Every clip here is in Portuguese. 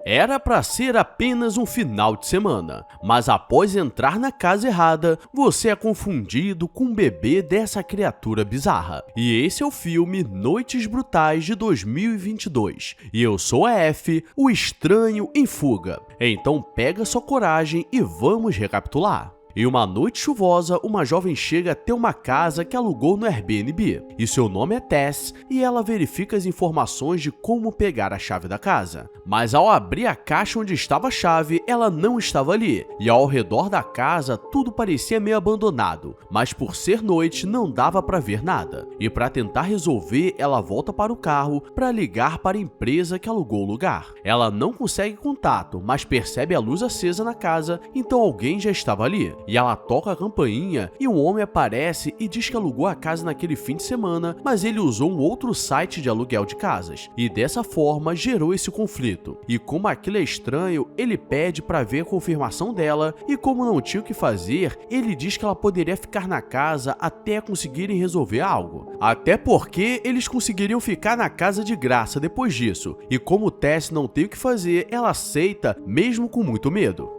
Era para ser apenas um final de semana, mas após entrar na casa errada, você é confundido com um bebê dessa criatura bizarra. E esse é o filme Noites Brutais de 2022. E eu sou a F, o estranho em fuga. Então pega sua coragem e vamos recapitular. Em uma noite chuvosa, uma jovem chega até uma casa que alugou no Airbnb, e seu nome é Tess, e ela verifica as informações de como pegar a chave da casa. Mas ao abrir a caixa onde estava a chave, ela não estava ali, e ao redor da casa tudo parecia meio abandonado, mas por ser noite não dava para ver nada. E para tentar resolver, ela volta para o carro para ligar para a empresa que alugou o lugar. Ela não consegue contato, mas percebe a luz acesa na casa, então alguém já estava ali. E ela toca a campainha e um homem aparece e diz que alugou a casa naquele fim de semana, mas ele usou um outro site de aluguel de casas. E dessa forma gerou esse conflito. E como aquilo é estranho, ele pede para ver a confirmação dela e como não tinha o que fazer, ele diz que ela poderia ficar na casa até conseguirem resolver algo. Até porque eles conseguiriam ficar na casa de graça depois disso. E como Tess não tem o que fazer, ela aceita mesmo com muito medo.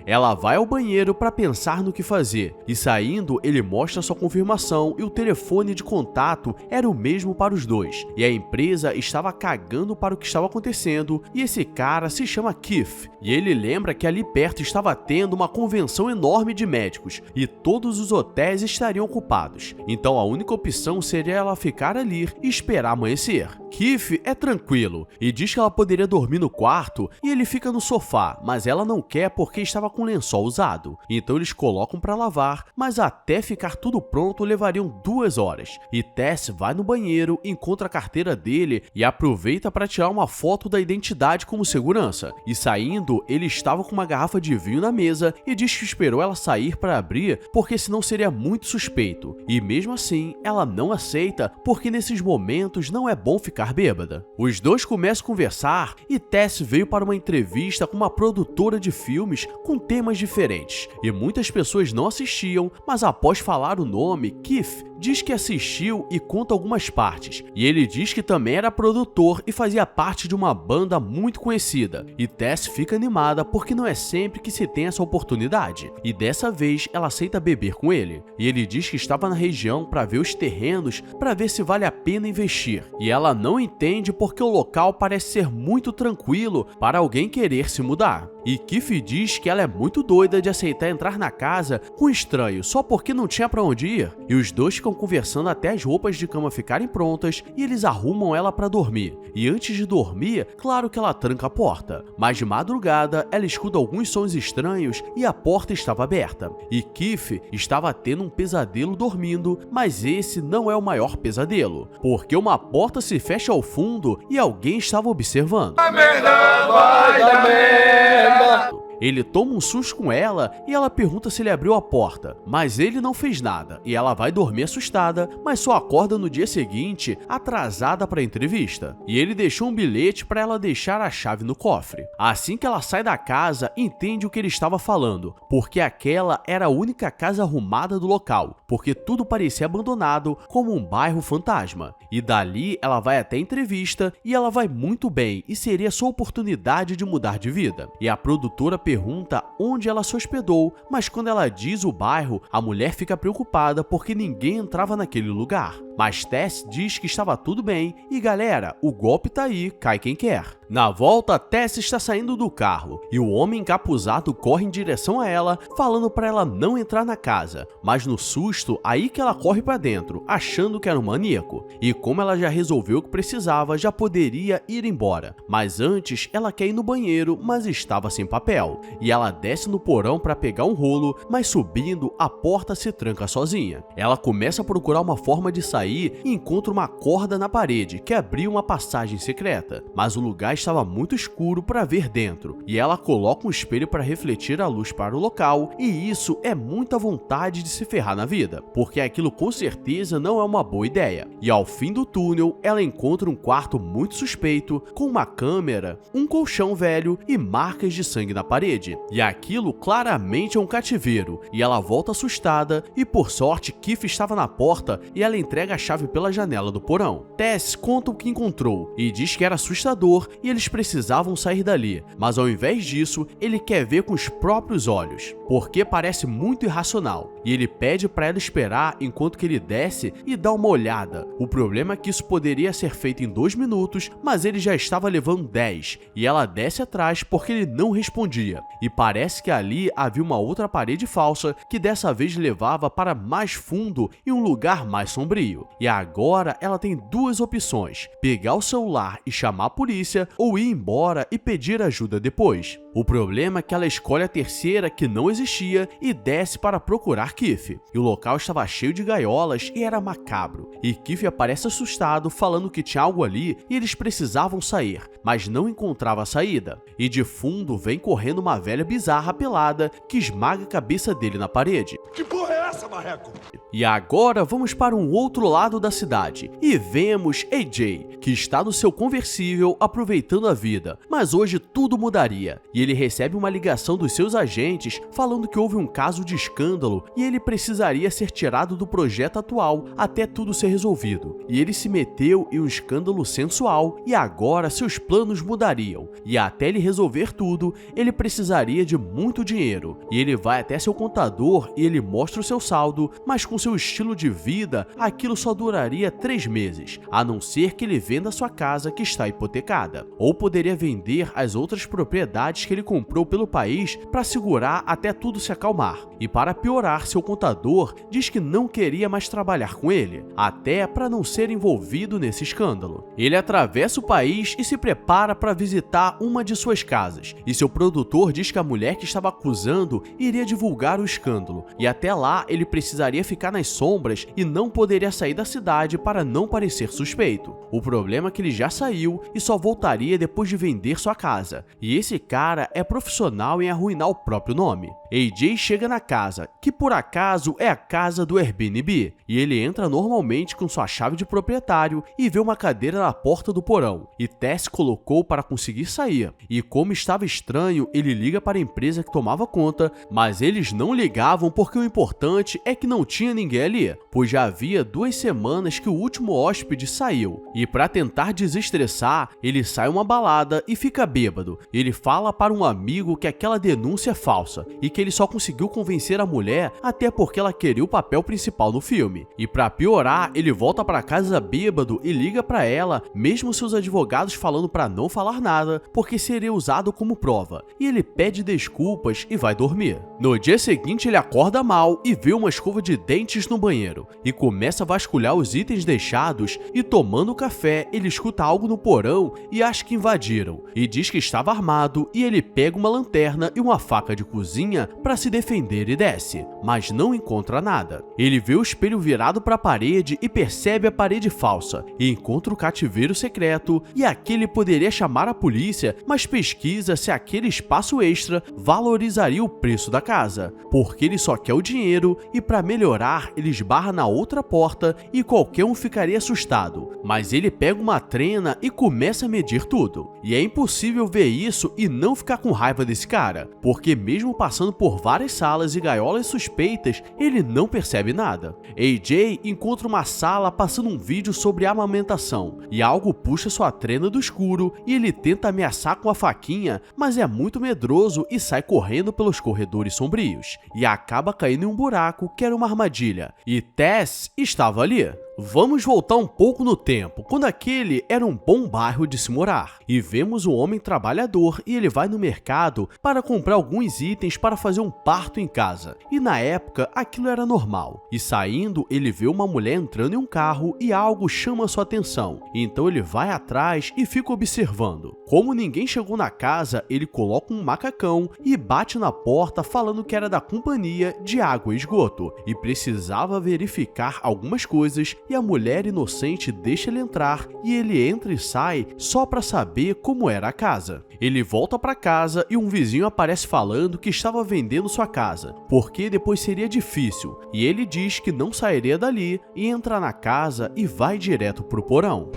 Ela vai ao banheiro para pensar no que fazer, e saindo ele mostra sua confirmação e o telefone de contato era o mesmo para os dois, e a empresa estava cagando para o que estava acontecendo, e esse cara se chama Keith, e ele lembra que ali perto estava tendo uma convenção enorme de médicos, e todos os hotéis estariam ocupados, então a única opção seria ela ficar ali e esperar amanhecer. Keith é tranquilo, e diz que ela poderia dormir no quarto, e ele fica no sofá, mas ela não quer porque estava com lençol usado. Então eles colocam para lavar, mas até ficar tudo pronto levariam 2 horas. E Tess vai no banheiro, encontra a carteira dele e aproveita para tirar uma foto da identidade como segurança. E saindo, ele estava com uma garrafa de vinho na mesa e diz que esperou ela sair para abrir porque senão seria muito suspeito. E mesmo assim, ela não aceita porque nesses momentos não é bom ficar bêbada. Os dois começam a conversar e Tess veio para uma entrevista com uma produtora de filmes com temas diferentes, e muitas pessoas não assistiam, mas após falar o nome, Keith diz que assistiu e conta algumas partes, e ele diz que também era produtor e fazia parte de uma banda muito conhecida, e Tess fica animada porque não é sempre que se tem essa oportunidade, e dessa vez ela aceita beber com ele, e ele diz que estava na região para ver os terrenos, para ver se vale a pena investir, e ela não entende porque o local parece ser muito tranquilo para alguém querer se mudar. E Keith diz que ela é muito doida de aceitar entrar na casa com um estranho só porque não tinha pra onde ir. E os dois ficam conversando até as roupas de cama ficarem prontas e eles arrumam ela pra dormir. E antes de dormir, claro que ela tranca a porta. Mas de madrugada, ela escuta alguns sons estranhos e a porta estava aberta. E Keith estava tendo um pesadelo dormindo, mas esse não é o maior pesadelo, porque uma porta se fecha ao fundo e alguém estava observando. A merda vai dar merda! Ele toma um susto com ela e ela pergunta se ele abriu a porta, mas ele não fez nada e ela vai dormir assustada, mas só acorda no dia seguinte atrasada para a entrevista. E ele deixou um bilhete para ela deixar a chave no cofre. Assim que ela sai da casa, entende o que ele estava falando, porque aquela era a única casa arrumada do local, porque tudo parecia abandonado como um bairro fantasma. E dali ela vai até a entrevista e ela vai muito bem e seria sua oportunidade de mudar de vida. E a produtora pergunta onde ela se hospedou, mas quando ela diz o bairro, a mulher fica preocupada porque ninguém entrava naquele lugar. Mas Tess diz que estava tudo bem e galera, o golpe tá aí, cai quem quer. Na volta, Tess está saindo do carro e o homem encapuzado corre em direção a ela, falando para ela não entrar na casa. Mas no susto, aí que ela corre para dentro, achando que era um maníaco. E como ela já resolveu o que precisava, já poderia ir embora. Mas antes, ela quer ir no banheiro, mas estava sem papel. E ela desce no porão para pegar um rolo, mas subindo, a porta se tranca sozinha. Ela começa a procurar uma forma de sair e encontra uma corda na parede que abriu uma passagem secreta, mas o lugar estava muito escuro para ver dentro, e ela coloca um espelho para refletir a luz para o local, e isso é muita vontade de se ferrar na vida, porque aquilo com certeza não é uma boa ideia. E ao fim do túnel, ela encontra um quarto muito suspeito, com uma câmera, um colchão velho e marcas de sangue na parede, e aquilo claramente é um cativeiro, e ela volta assustada, e por sorte Keith estava na porta e ela entrega a chave pela janela do porão. Tess conta o que encontrou e diz que era assustador e eles precisavam sair dali, mas ao invés disso, ele quer ver com os próprios olhos, porque parece muito irracional, e ele pede para ela esperar enquanto que ele desce e dá uma olhada. O problema é que isso poderia ser feito em 2 minutos, mas ele já estava levando 10, e ela desce atrás porque ele não respondia, e parece que ali havia uma outra parede falsa que dessa vez levava para mais fundo e um lugar mais sombrio. E agora ela tem 2 opções: pegar o celular e chamar a polícia, ou ir embora e pedir ajuda depois. O problema é que ela escolhe a terceira, que não existia, e desce para procurar Keith. E o local estava cheio de gaiolas e era macabro. E Keith aparece assustado, falando que tinha algo ali e eles precisavam sair, mas não encontrava a saída. E de fundo vem correndo uma velha bizarra pelada que esmaga a cabeça dele na parede. Que porra é essa, marreco? E agora vamos para um outro lado da cidade e vemos AJ, que está no seu conversível aproveitando a vida, mas hoje tudo mudaria, e ele recebe uma ligação dos seus agentes falando que houve um caso de escândalo e ele precisaria ser tirado do projeto atual até tudo ser resolvido. E ele se meteu em um escândalo sensual e agora seus planos mudariam, e até ele resolver tudo, ele precisaria de muito dinheiro, e ele vai até seu contador e ele mostra o seu saldo, mas com seu estilo de vida, aquilo só duraria 3 meses, a não ser que ele venda sua casa que está hipotecada, ou poderia vender as outras propriedades que ele comprou pelo país para segurar até tudo se acalmar. E para piorar, seu contador diz que não queria mais trabalhar com ele, até para não ser envolvido nesse escândalo. Ele atravessa o país e se prepara para visitar uma de suas casas, e seu produtor diz que a mulher que estava acusando iria divulgar o escândalo, e até lá ele precisaria ficar nas sombras e não poderia sair da cidade para não parecer suspeito. O problema é que ele já saiu e só voltaria depois de vender sua casa, e esse cara é profissional em arruinar o próprio nome. AJ chega na casa, que por acaso é a casa do Airbnb, e ele entra normalmente com sua chave de proprietário e vê uma cadeira na porta do porão, e Tess colocou para conseguir sair, e como estava estranho, ele liga para a empresa que tomava conta, mas eles não ligavam porque o importante é que não tinha ninguém ali, pois já havia 2 semanas que o último hóspede saiu, e para tentar desestressar, ele sai uma balada e fica bêbado. Ele fala para um amigo que aquela denúncia é falsa, e que ele só conseguiu convencer a mulher até porque ela queria o papel principal no filme. E para piorar, ele volta para casa bêbado e liga para ela, mesmo seus advogados falando para não falar nada, porque seria usado como prova. E ele pede desculpas e vai dormir. No dia seguinte, ele acorda mal e vê uma escova de dentes no banheiro, e começa a vasculhar os itens deixados, e tomando café, ele escuta algo no porão e acha que invadiram, e diz que estava armado, e ele pega uma lanterna e uma faca de cozinha para se defender e desce, mas não encontra nada. Ele vê o espelho virado para a parede e percebe a parede falsa, e encontra o cativeiro secreto, e aqui ele poderia chamar a polícia, mas pesquisa se aquele espaço extra valorizaria o preço da casa, porque ele só quer o dinheiro, e para melhorar ele esbarra na outra porta e qualquer um ficaria assustado, mas ele pega uma trena e começa a medir tudo, e é impossível ver isso e não ficar com raiva desse cara, porque mesmo passando por várias salas e gaiolas suspeitas, ele não percebe nada. AJ encontra uma sala passando um vídeo sobre amamentação, e algo puxa sua trena do escuro, e ele tenta ameaçar com a faquinha, mas é muito medroso e sai correndo pelos corredores sombrios, e acaba caindo em um buraco que era uma armadilha, e Tess estava ali. Vamos voltar um pouco no tempo, quando aquele era um bom bairro de se morar, e vemos um homem trabalhador e ele vai no mercado para comprar alguns itens para fazer um parto em casa, e na época aquilo era normal, e saindo ele vê uma mulher entrando em um carro e algo chama sua atenção, então ele vai atrás e fica observando. Como ninguém chegou na casa, ele coloca um macacão e bate na porta falando que era da companhia de água e esgoto, e precisava verificar algumas coisas, e a mulher inocente deixa ele entrar, e ele entra e sai só para saber como era a casa. Ele volta para casa e um vizinho aparece falando que estava vendendo sua casa, porque depois seria difícil, e ele diz que não sairia dali, e entra na casa e vai direto pro porão.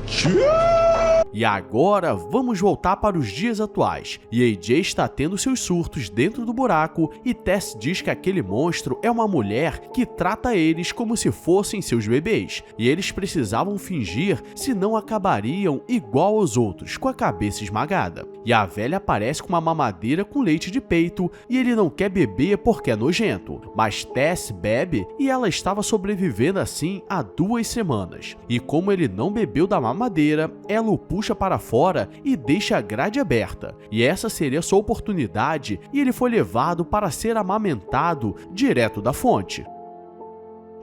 E agora vamos voltar para os dias atuais. E AJ está tendo seus surtos dentro do buraco e Tess diz que aquele monstro é uma mulher que trata eles como se fossem seus bebês. E eles precisavam fingir, senão acabariam igual aos outros, com a cabeça esmagada. E a velha aparece com uma mamadeira com leite de peito e ele não quer beber porque é nojento. Mas Tess bebe e ela estava sobrevivendo assim há 2 semanas. E como ele não bebeu da mamadeira, ela o puxa para fora e deixa a grade aberta. E essa seria sua oportunidade e ele foi levado para ser amamentado direto da fonte.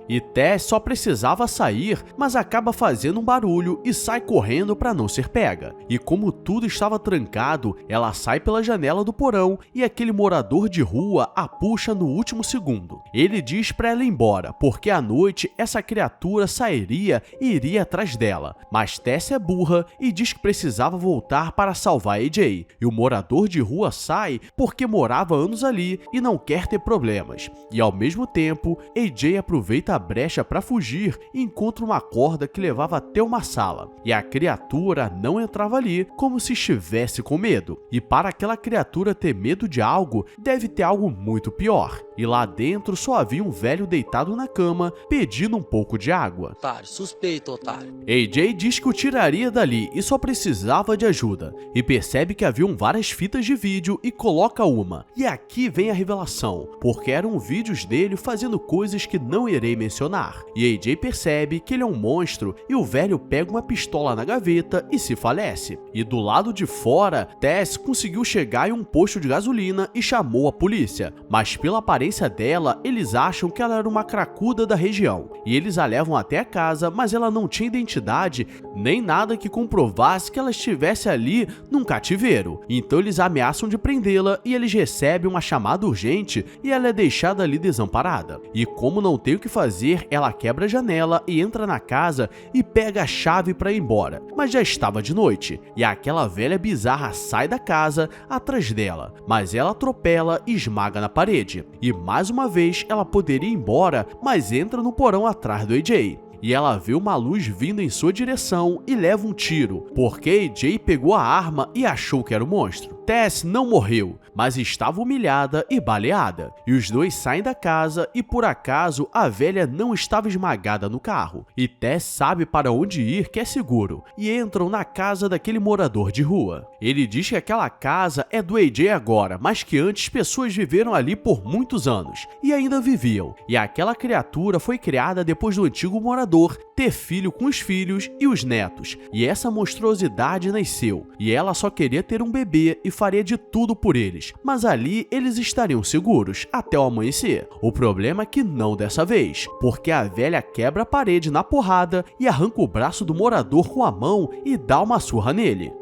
E Tess só precisava sair, mas acaba fazendo um barulho e sai correndo para não ser pega. E como tudo estava trancado, ela sai pela janela do porão e aquele morador de rua a puxa no último segundo. Ele diz para ela ir embora, porque à noite essa criatura sairia e iria atrás dela. Mas Tess é burra e diz que precisava voltar para salvar AJ. E o morador de rua sai porque morava anos ali e não quer ter problemas. E ao mesmo tempo, AJ aproveita a brecha para fugir e encontra uma corda que levava até uma sala. E a criatura não entrava ali como se estivesse com medo. E para aquela criatura ter medo de algo, deve ter algo muito pior. E lá dentro só havia um velho deitado na cama pedindo um pouco de água. Otário, suspeito, otário. AJ diz que o tiraria dali e só precisava de ajuda. E percebe que haviam várias fitas de vídeo e coloca uma. E aqui vem a revelação, porque eram vídeos dele fazendo coisas que não irei mencionar. E AJ percebe que ele é um monstro e o velho pega uma pistola na gaveta e se falece. E do lado de fora, Tess conseguiu chegar em um posto de gasolina e chamou a polícia. Mas pela aparência dela, eles acham que ela era uma cracuda da região. E eles a levam até a casa, mas ela não tinha identidade nem nada que comprovasse que ela estivesse ali num cativeiro. Então eles ameaçam de prendê-la e eles recebem uma chamada urgente e ela é deixada ali desamparada. E como não tem o que fazer, ela quebra a janela e entra na casa e pega a chave para ir embora. Mas já estava de noite e aquela velha bizarra sai da casa atrás dela, mas ela atropela e esmaga na parede. E mais uma vez ela poderia ir embora, mas entra no porão atrás do AJ. E ela vê uma luz vindo em sua direção e leva um tiro, porque AJ pegou a arma e achou que era o monstro. Tess não morreu, mas estava humilhada e baleada. E os dois saem da casa e por acaso a velha não estava esmagada no carro. E Tess sabe para onde ir que é seguro e entram na casa daquele morador de rua. Ele diz que aquela casa é do AJ agora, mas que antes pessoas viveram ali por muitos anos e ainda viviam. E aquela criatura foi criada depois do antigo morador ter filho com os filhos e os netos. E essa monstruosidade nasceu e ela só queria ter um bebê e faria de tudo por eles, mas ali eles estariam seguros até o amanhecer. O problema é que não dessa vez, porque a velha quebra a parede na porrada e arranca o braço do morador com a mão e dá uma surra nele.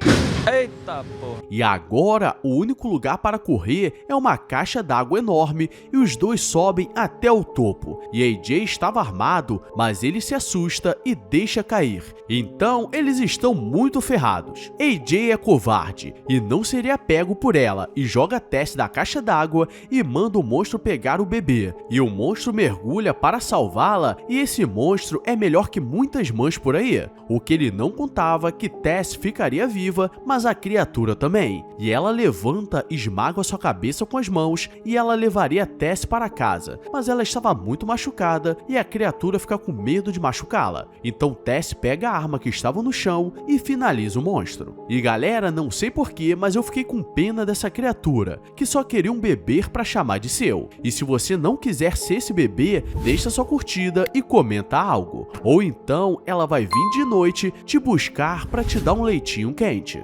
Eita, porra. E agora, o único lugar para correr é uma caixa d'água enorme e os dois sobem até o topo. E AJ estava armado, mas ele se assusta e deixa cair. Então, eles estão muito ferrados. AJ é covarde e não seria pego por ela e joga Tess da caixa d'água e manda o monstro pegar o bebê. E o monstro mergulha para salvá-la e esse monstro é melhor que muitas mães por aí. O que ele não contava é que Tess ficaria viva, mas a criatura também. E ela levanta, esmaga sua cabeça com as mãos e ela levaria Tess para casa. Mas ela estava muito machucada e a criatura fica com medo de machucá-la. Então Tess pega a arma que estava no chão e finaliza o monstro. E galera, não sei porquê, mas eu fiquei com pena dessa criatura, que só queria um bebê para chamar de seu. E se você não quiser ser esse bebê, deixa sua curtida e comenta algo. Ou então ela vai vir de noite te buscar para te dar um leitinho quente.